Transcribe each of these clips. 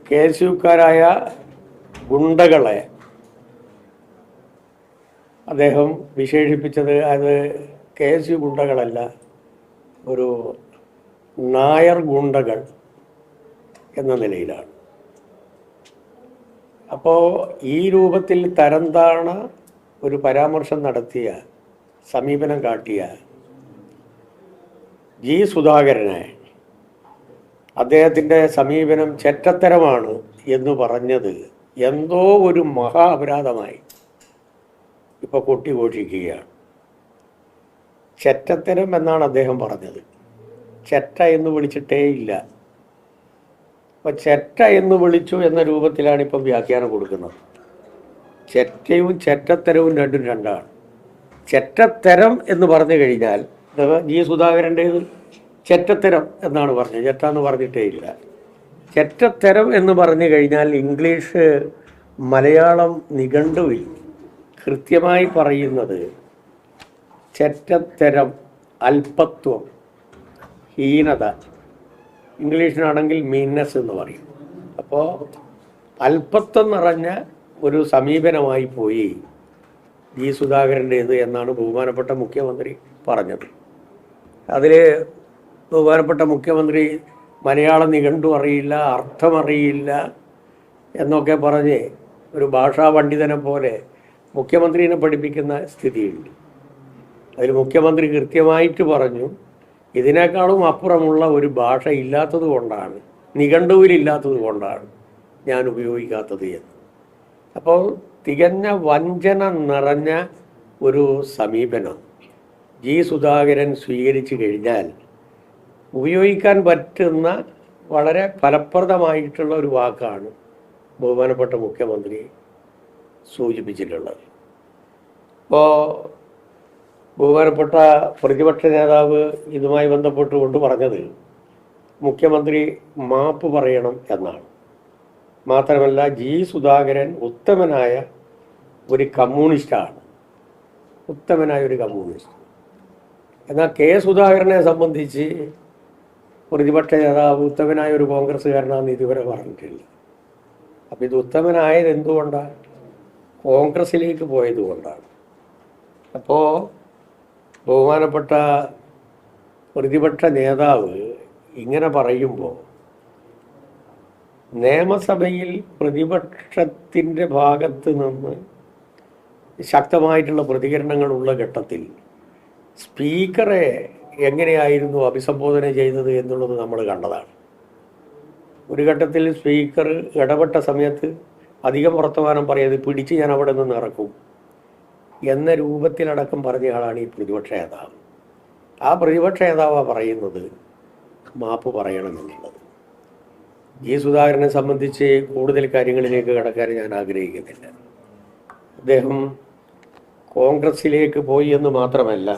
KSUക്കാരായ ഗുണ്ടകളെ അദ്ദേഹം വിശേഷിപ്പിച്ചത് അത് KSU ഗുണ്ടകളല്ല, ഒരു നായർ ഗുണ്ടകൾ എന്ന നിലയിലാണ്. അപ്പോൾ ഈ രൂപത്തിൽ തരംതാണ ഒരു പരാമർശം നടത്തിയ, സമീപനം കാട്ടിയ ജി സുധാകരനെ അദ്ദേഹത്തിൻ്റെ സമീപനം ചെറ്റത്തരമാണ് എന്ന് പറഞ്ഞത് എന്തോ ഒരു മഹാ അപരാധമായി ഇപ്പോൾ കൊട്ടിഘോഷിക്കുകയാണ്. ചെറ്റത്തരം എന്നാണ് അദ്ദേഹം പറഞ്ഞത്, ചെറ്റ എന്ന് വിളിച്ചിട്ടേ ഇല്ല. അപ്പോൾ ചെറ്റ എന്ന് വിളിച്ചു എന്ന രൂപത്തിലാണ് ഇപ്പം വ്യാഖ്യാനം കൊടുക്കുന്നത്. ചെറ്റയും ചെറ്റത്തരവും രണ്ടും രണ്ടാണ്. ചെറ്റത്തരം എന്ന് പറഞ്ഞു കഴിഞ്ഞാൽ ജി സുധാകരൻ്റേത് ചെറ്റത്തരം എന്നാണ് പറഞ്ഞത്, ചെറ്റ എന്ന് പറഞ്ഞിട്ടേ ഇല്ല. ചെറ്റത്തരം എന്ന് പറഞ്ഞു കഴിഞ്ഞാൽ ഇംഗ്ലീഷ് മലയാളം നിഘണ്ടുവിൽ കൃത്യമായി പറയുന്നത് ചെറ്റത്തരം, അല്പത്വം, ഹീനത. ഇംഗ്ലീഷിനാണെങ്കിൽ മീൻനെസ് എന്ന് പറയും. അപ്പോൾ അല്പത്വം നിറഞ്ഞ ഒരു സമീപനമായി പോയി ജി സുധാകരൻ്റേത് എന്നാണ് ബഹുമാനപ്പെട്ട മുഖ്യമന്ത്രി പറഞ്ഞത്. അതിൽ ബഹുമാനപ്പെട്ട മുഖ്യമന്ത്രി മലയാളം നിഘണ്ടു അറിയില്ല, അർത്ഥമറിയില്ല എന്നൊക്കെ പറഞ്ഞ് ഒരു ഭാഷാ പണ്ഡിതനെ പോലെ മുഖ്യമന്ത്രിനെ പഠിപ്പിക്കുന്ന സ്ഥിതിയുണ്ട്. അതിൽ മുഖ്യമന്ത്രി കൃത്യമായിട്ട് പറഞ്ഞു, ഇതിനേക്കാളും അപ്പുറമുള്ള ഒരു ഭാഷ ഇല്ലാത്തത് കൊണ്ടാണ്, നിഘണ്ടുവിലില്ലാത്തത് കൊണ്ടാണ് ഞാൻ ഉപയോഗിക്കാത്തത് എന്ന്. അപ്പോൾ തികഞ്ഞ വഞ്ചന നിറഞ്ഞ ഒരു സമീപനം ജി സുധാകരൻ സ്വീകരിച്ചു കഴിഞ്ഞാൽ ഉപയോഗിക്കാൻ പറ്റുന്ന വളരെ ഫലപ്രദമായിട്ടുള്ള ഒരു വാക്കാണ് ബഹുമാനപ്പെട്ട മുഖ്യമന്ത്രി സൂചിപ്പിച്ചിട്ടുള്ളത്. ഇപ്പോൾ ബഹുമാനപ്പെട്ട പ്രതിപക്ഷ നേതാവ് ഇതുമായി ബന്ധപ്പെട്ടുകൊണ്ട് പറഞ്ഞത് മുഖ്യമന്ത്രി മാപ്പ് പറയണം എന്നാണ്. മാത്രമല്ല ജി സുധാകരൻ ഉത്തമനായ ഒരു കമ്മ്യൂണിസ്റ്റാണ്, ഉത്തമനായ ഒരു കമ്മ്യൂണിസ്റ്റ്. എന്നാൽ കെ സുധാകരനെ സംബന്ധിച്ച് പ്രതിപക്ഷ നേതാവ് ഉത്തമനായ ഒരു കോൺഗ്രസ്സുകാരനാണെന്ന് ഇതുവരെ പറഞ്ഞിട്ടില്ല. അപ്പം ഇത് ഉത്തമനായത് എന്തുകൊണ്ടാണ്? കോൺഗ്രസ്സിലേക്ക് പോയത് കൊണ്ടാണ്. അപ്പോൾ ബഹുമാനപ്പെട്ട പ്രതിപക്ഷ നേതാവ് ഇങ്ങനെ പറയുമ്പോൾ നിയമസഭയിൽ പ്രതിപക്ഷത്തിൻ്റെ ഭാഗത്ത് നിന്ന് ശക്തമായിട്ടുള്ള പ്രതികരണങ്ങളുള്ള ഘട്ടത്തിൽ സ്പീക്കറെ എങ്ങനെയായിരുന്നു അഭിസംബോധന ചെയ്തത് എന്നുള്ളത് നമ്മൾ കണ്ടതാണ്. ഒരു ഘട്ടത്തിൽ സ്പീക്കർ ഇടപെട്ട സമയത്ത് അധികം വർത്തമാനം പറയാതെ പിടിച്ച് ഞാൻ അവിടെ നിന്ന് ഇറക്കും എന്ന രൂപത്തിലടക്കം പറഞ്ഞ ആളാണ് ഈ പ്രതിപക്ഷ നേതാവ്. ആ പ്രതിപക്ഷ നേതാവാണ് പറയുന്നത് മാപ്പ് പറയണമെന്നുള്ളത്. ജി സുധാകരനെ സംബന്ധിച്ച് കൂടുതൽ കാര്യങ്ങളിലേക്ക് കടക്കാൻ ഞാൻ ആഗ്രഹിക്കുന്നില്ല. അദ്ദേഹം കോൺഗ്രസ്സിലേക്ക് പോയി എന്ന് മാത്രമല്ല,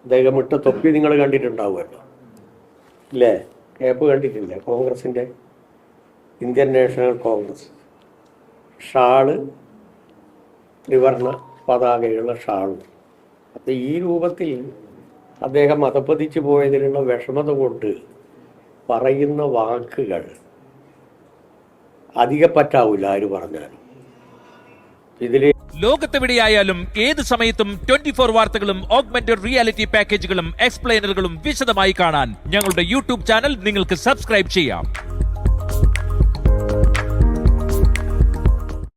അദ്ദേഹം ഇട്ട തൊപ്പി നിങ്ങൾ കണ്ടിട്ടുണ്ടാവുമല്ലോ ഇല്ലേ? കേപ്പ് കണ്ടിട്ടില്ലേ? കോൺഗ്രസിൻ്റെ ഇന്ത്യൻ നാഷണൽ കോൺഗ്രസ് ഷാള്, ത്രിവർണ്ണ പതാകയുള്ള ഷാളും. അപ്പം ഈ രൂപത്തിൽ അദ്ദേഹം അധപ്പതിച്ചു പോയതിലുള്ള വിഷമത കൊണ്ട് പറയുന്ന വാക്കുകൾ അധികപ്പറ്റാവില്ല ആര് പറഞ്ഞാലും. ഇതില് ലോകത്തെവിടെയായാലും ഏത് സമയത്തും 24 വാർത്തകളും ഓഗ്മെന്റഡ് റിയാലിറ്റി പാക്കേജുകളും എക്സ്പ്ലെയിനറുകളും വിശദമായി കാണാൻ ഞങ്ങളുടെ യൂട്യൂബ് ചാനൽ നിങ്ങൾക്ക് സബ്സ്ക്രൈബ് ചെയ്യാം.